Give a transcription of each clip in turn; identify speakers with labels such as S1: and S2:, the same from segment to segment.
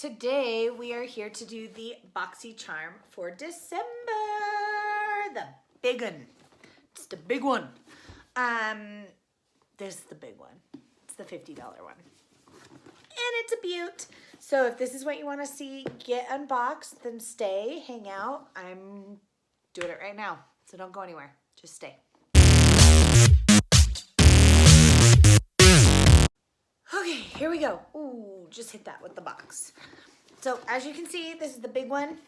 S1: Today we are here to do the Boxy Charm for December. The big one. It's the big one. This is the big one. It's the $50 one. And it's a beaut. So if this is what you want to see get unboxed, then stay, hang out. I'm doing it right now. So don't go anywhere. Just stay. Okay, here we go. Ooh, just hit that with the box. So as you can see, this is the big one.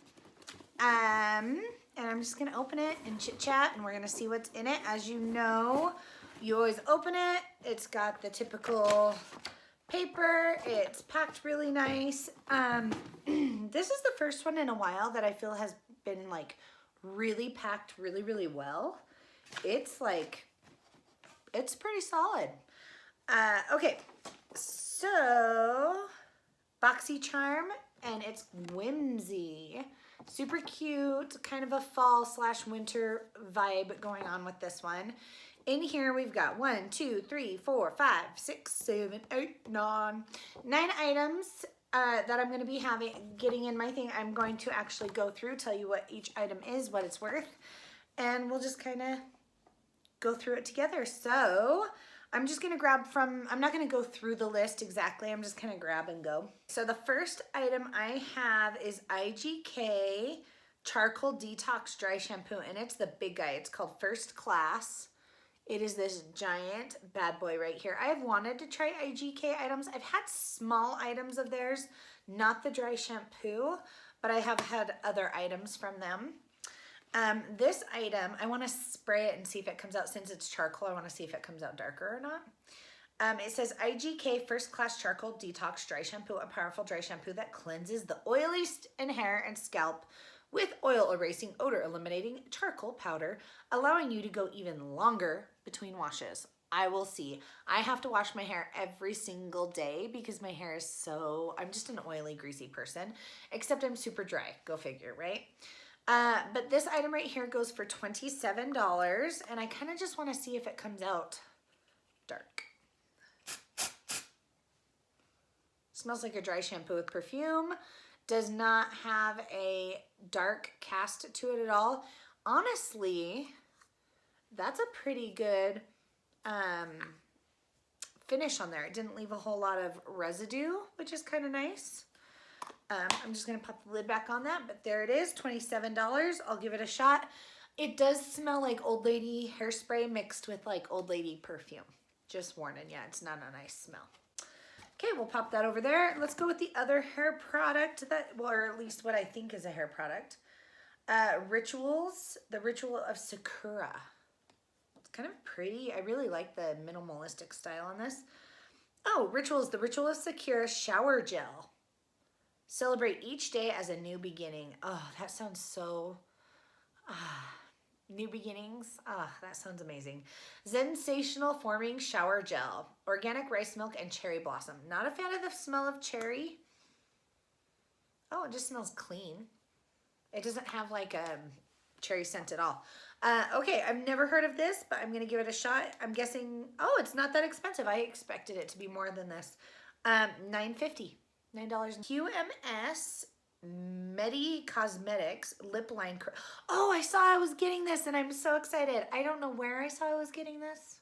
S1: And I'm just gonna open it and chit chat and we're gonna see what's in it. As you know, you always open it. It's got the typical paper. It's packed really nice. This is the first one in a while that I feel has been like really packed really, really well. It's like, it's pretty solid. Okay, so Boxy Charm, and it's whimsy. Super cute, kind of a fall / winter vibe going on with this one. In here we've got 1, 2, 3, 4, 5, 6, 7, 8, 9 items that I'm going to be getting in my thing. I'm going to actually go through, tell you what each item is, what it's worth, and we'll just kind of go through it together. So I'm just gonna grab from, I'm not gonna go through the list exactly, I'm just gonna grab and go. So the first item I have is IGK Charcoal Detox Dry Shampoo, and it's the big guy. It's called First Class. It is this giant bad boy right here. I have wanted to try IGK items. I've had small items of theirs, not the dry shampoo, but I have had other items from them. This item, I want to spray it and see if it comes out. Since it's charcoal, I want to see if it comes out darker or not. It says IGK First Class Charcoal Detox Dry Shampoo, a powerful dry shampoo that cleanses the oiliest in hair and scalp with oil erasing, odor eliminating charcoal powder, allowing you to go even longer between washes. I will see. I have to wash my hair every single day because my hair is so, I'm just an oily, greasy person, except I'm super dry. Go figure, right? But this item right here goes for $27, and I kind of just want to see if it comes out dark. Smells like a dry shampoo with perfume. Does not have a dark cast to it at all. Honestly, that's a pretty good finish on there. It didn't leave a whole lot of residue, which is kind of nice. I'm just going to pop the lid back on that, but there it is, $27. I'll give it a shot. It does smell like old lady hairspray mixed with like old lady perfume. Just warning, yeah, it's not a nice smell. Okay, we'll pop that over there. Let's go with the other hair product that, well, or at least what I think is a hair product. Rituals, the Ritual of Sakura. It's kind of pretty. I really like the minimalistic style on this. Oh, Rituals, the Ritual of Sakura Shower Gel. Celebrate each day as a new beginning. Oh, that sounds so, new beginnings. That sounds amazing. Sensational Forming Shower Gel. Organic rice milk and cherry blossom. Not a fan of the smell of cherry. Oh, it just smells clean. It doesn't have like a cherry scent at all. Okay, I've never heard of this, but I'm going to give it a shot. I'm guessing, oh, it's not that expensive. I expected it to be more than this. $9.50. $9. QMS Medi Cosmetics Lip Line. Oh, I saw I was getting this and I'm so excited. I don't know where I saw I was getting this.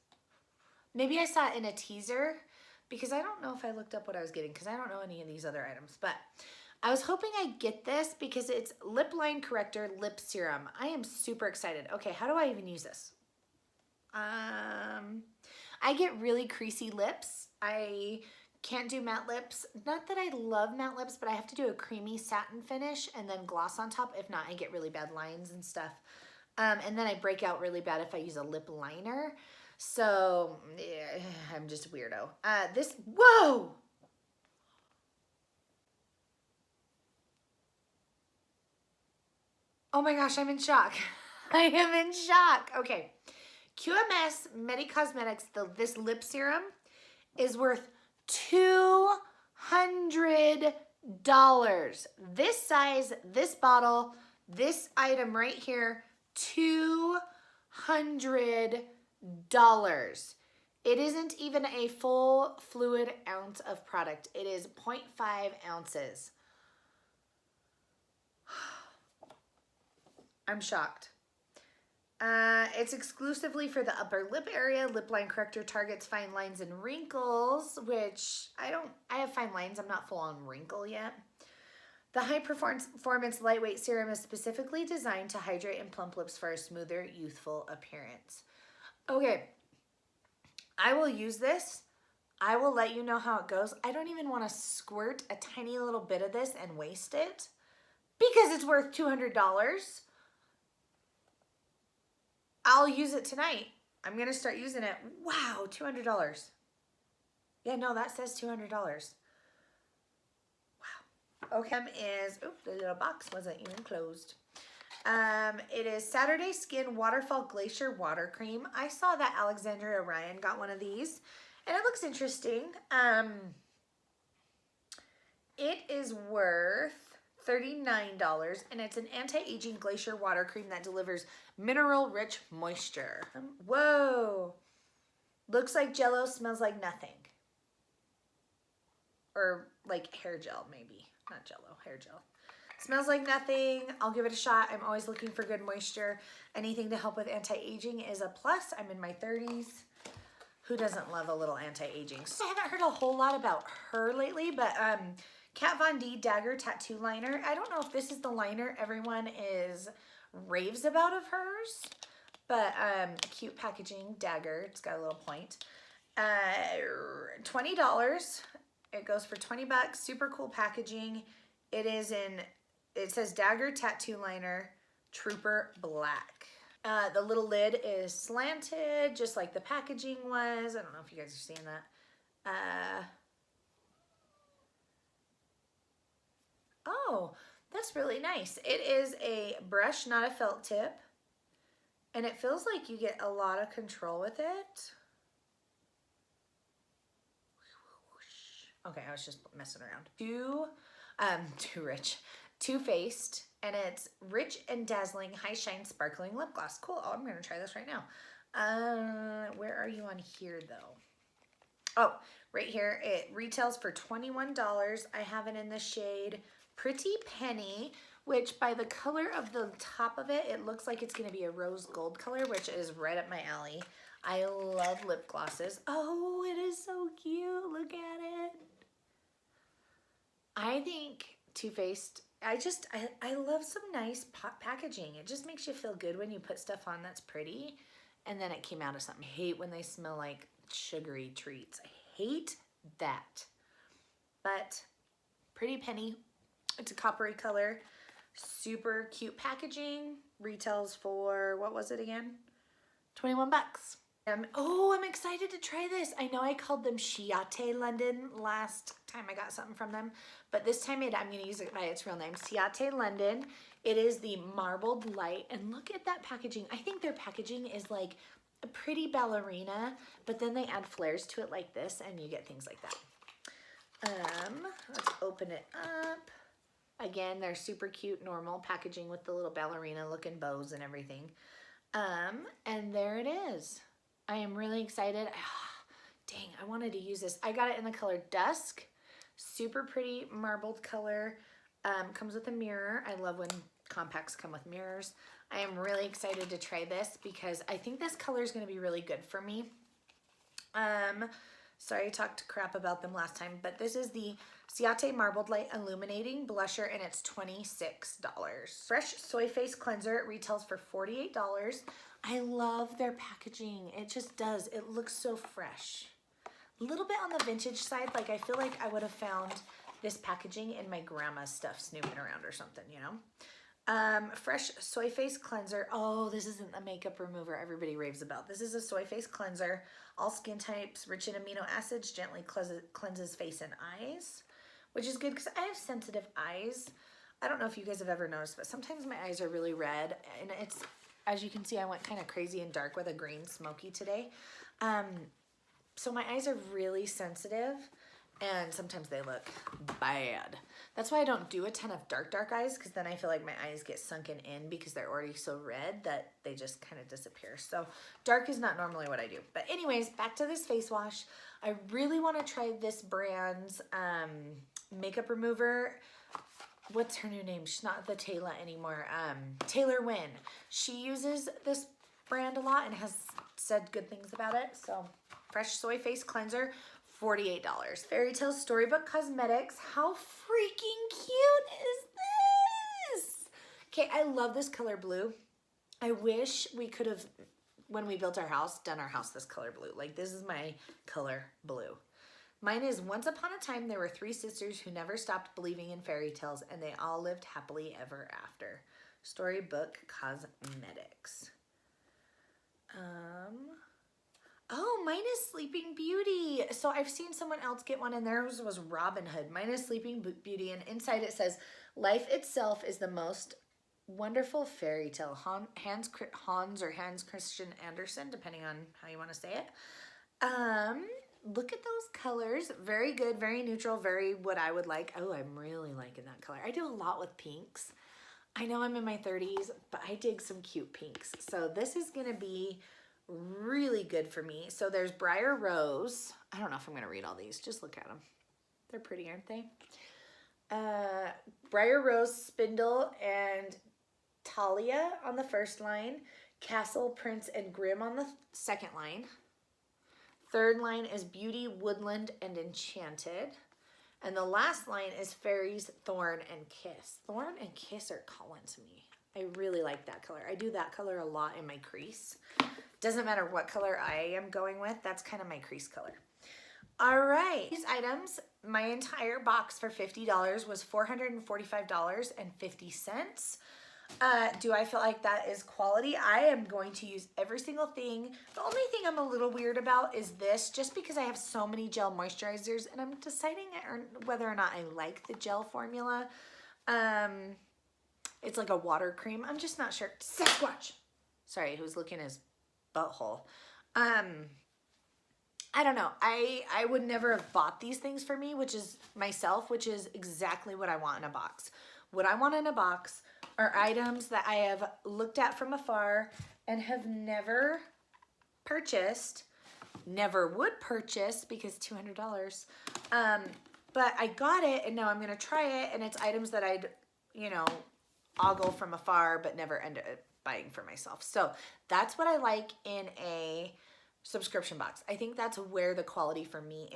S1: Maybe I saw it in a teaser because I don't know if I looked up what I was getting because I don't know any of these other items. But I was hoping I'd get this because it's Lip Line Corrector Lip Serum. I am super excited. Okay, how do I even use this? I get really creasy lips. I can't do matte lips. Not that I love matte lips, but I have to do a creamy satin finish and then gloss on top. If not, I get really bad lines and stuff. And then I break out really bad if I use a lip liner. So yeah, I'm just a weirdo. Whoa! Oh my gosh, I'm in shock. I am in shock. Okay. QMS Medi Cosmetics, this lip serum is worth $200. This size, this bottle, this item right here, $200. It isn't even a full fluid ounce of product. It is 0.5 ounces. I'm shocked. It's exclusively for the upper lip area. Lip line corrector targets fine lines and wrinkles, which I have fine lines. I'm not full on wrinkle yet. The high performance lightweight serum is specifically designed to hydrate and plump lips for a smoother, youthful appearance. Okay, I will use this. I will let you know how it goes. I don't even want to squirt a tiny little bit of this and waste it because it's worth $200. I'll use it tonight. I'm going to start using it. Wow, $200. Yeah, no, that says $200. Wow. Okay, the little box wasn't even closed. It is Saturday Skin Waterfall Glacier Water Cream. I saw that Alexandria Ryan got one of these, and it looks interesting. It is worth $39, and it's an anti-aging glacier water cream that delivers mineral-rich moisture. Whoa. Looks like Jell-O, smells like nothing. Or like hair gel, maybe. Not Jell-O, hair gel. Smells like nothing. I'll give it a shot. I'm always looking for good moisture. Anything to help with anti-aging is a plus. I'm in my 30s. Who doesn't love a little anti-aging? So I haven't heard a whole lot about her lately, but Kat Von D Dagger Tattoo Liner. I don't know if this is the liner everyone raves about of hers, but cute packaging, dagger. It's got a little point. $20. It goes for 20 bucks. Super cool packaging. It says Dagger Tattoo Liner, Trooper Black. The little lid is slanted, just like the packaging was. I don't know if you guys are seeing that. Oh, that's really nice. It is a brush, not a felt tip. And it feels like you get a lot of control with it. Okay, I was just messing around. Too Faced, and it's rich and dazzling, high shine, sparkling lip gloss. Cool. Oh, I'm gonna try this right now. Where are you on here though? Oh, right here. It retails for $21. I have it in the shade Pretty Penny, which by the color of the top of it, it looks like it's gonna be a rose gold color, which is right up my alley. I love lip glosses. Oh, it is so cute. Look at it. I think Too Faced, I love some nice packaging. It just makes you feel good when you put stuff on that's pretty. And then it came out of something. I hate when they smell like sugary treats. I hate that. But Pretty Penny, it's a coppery color. Super cute packaging. Retails for, what was it again? 21 bucks. I'm excited to try this. I know I called them Ciate London last time I got something from them, but this time I'm going to use it by its real name, Ciate London. It is the Marbled Light, and look at that packaging. I think their packaging is like a pretty ballerina, but then they add flares to it like this, and you get things like that. Let's open it up. Again, they're super cute, normal packaging with the little ballerina looking bows and everything. And there it is. I am really excited. Dang, I wanted to use this. I got it in the color Dusk. Super pretty marbled color. Comes with a mirror. I love when compacts come with mirrors. I am really excited to try this because I think this color is going to be really good for me. Sorry I talked crap about them last time, but this is the Ciate Marbled Light Illuminating Blusher, and it's $26. Fresh Soy Face Cleanser. It retails for $48. I love their packaging. It just does. It looks so fresh. A little bit on the vintage side. Like I feel like I would have found this packaging in my grandma's stuff snooping around or something, you know? Fresh Soy Face Cleanser. Oh, this isn't the makeup remover everybody raves about. This is a soy face cleanser. All skin types, rich in amino acids, gently cleanses face and eyes, which is good because I have sensitive eyes. I don't know if you guys have ever noticed, but sometimes my eyes are really red, and it's, as you can see, I went kind of crazy and dark with a green smoky today. So my eyes are really sensitive, and sometimes they look bad. That's why I don't do a ton of dark eyes, because then I feel like my eyes get sunken in because they're already so red that they just kind of disappear. So dark is not normally what I do. But anyways, back to this face wash. I really want to try this brand's makeup remover. what's her new name? She's not the Taylor anymore. Taylor Wynn. She uses this brand a lot and has said good things about it. So fresh soy face cleanser, $48. Fairy Tale Storybook Cosmetics. How freaking cute is this? Okay, I love this color blue. I wish we could have, when we built our house, done our house this color blue. Like, this is my color blue. Mine is, once upon a time, there were 3 sisters who never stopped believing in fairy tales, and they all lived happily ever after. Storybook Cosmetics. Oh, mine is Sleeping Beauty. So I've seen someone else get one, and theirs was Robin Hood. Mine is Sleeping Beauty, and inside it says, life itself is the most wonderful fairy tale. Hans Christian Andersen, depending on how you want to say it. Look at those colors. Very good, very neutral, very what I would like. Oh, I'm really liking that color. I do a lot with pinks. I know I'm in my 30s, but I dig some cute pinks. So this is going to be really good for me. So there's Briar Rose. I don't know if I'm going to read all these. Just look at them. They're pretty, aren't they? Briar Rose, Spindle, and Talia on the first line. Castle, Prince, and Grimm on the second line. Third line is Beauty, Woodland, and Enchanted. And the last line is Fairies, Thorn, and Kiss. Thorn and Kiss are calling to me. I really like that color. I do that color a lot in my crease. Doesn't matter what color I am going with. That's kind of my crease color. All right. These items, my entire box for $50 was $445.50. Do I feel like that is quality? I am going to use every single thing. The only thing I'm a little weird about is this, just because I have so many gel moisturizers and I'm deciding whether or not I like the gel formula. It's like a water cream. I'm just not sure. Sasquatch. Sorry, who's looking at his butthole. I don't know. I would never have bought these things for me, which is exactly what I want in a box. What I want in a box are items that I have looked at from afar and have never purchased, never would purchase because $200. But I got it and now I'm gonna try it, and it's items that I'd, ogle from afar but never end up buying for myself. So that's what I like in a subscription box. I think that's where the quality for me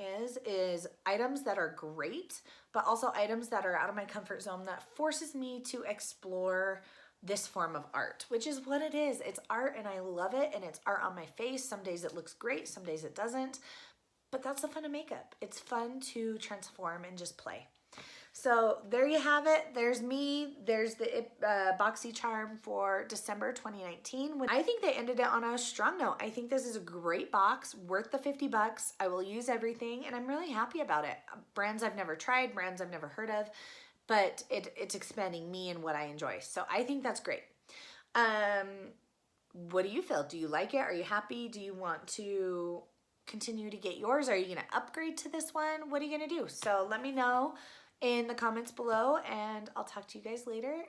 S1: is items that are great, but also items that are out of my comfort zone that forces me to explore this form of art, which is what it is. It's art and I love it, and it's art on my face. Some days it looks great, some days it doesn't, but that's the fun of makeup. It's fun to transform and just play. So there you have it. There's me. There's the BoxyCharm for December 2019. I think they ended it on a strong note. I think this is a great box, worth the $50. I will use everything, and I'm really happy about it. Brands I've never tried, brands I've never heard of, but it's expanding me and what I enjoy. So I think that's great. What do you feel? Do you like it? Are you happy? Do you want to continue to get yours? Are you going to upgrade to this one? What are you going to do? So let me know in the comments below, and I'll talk to you guys later.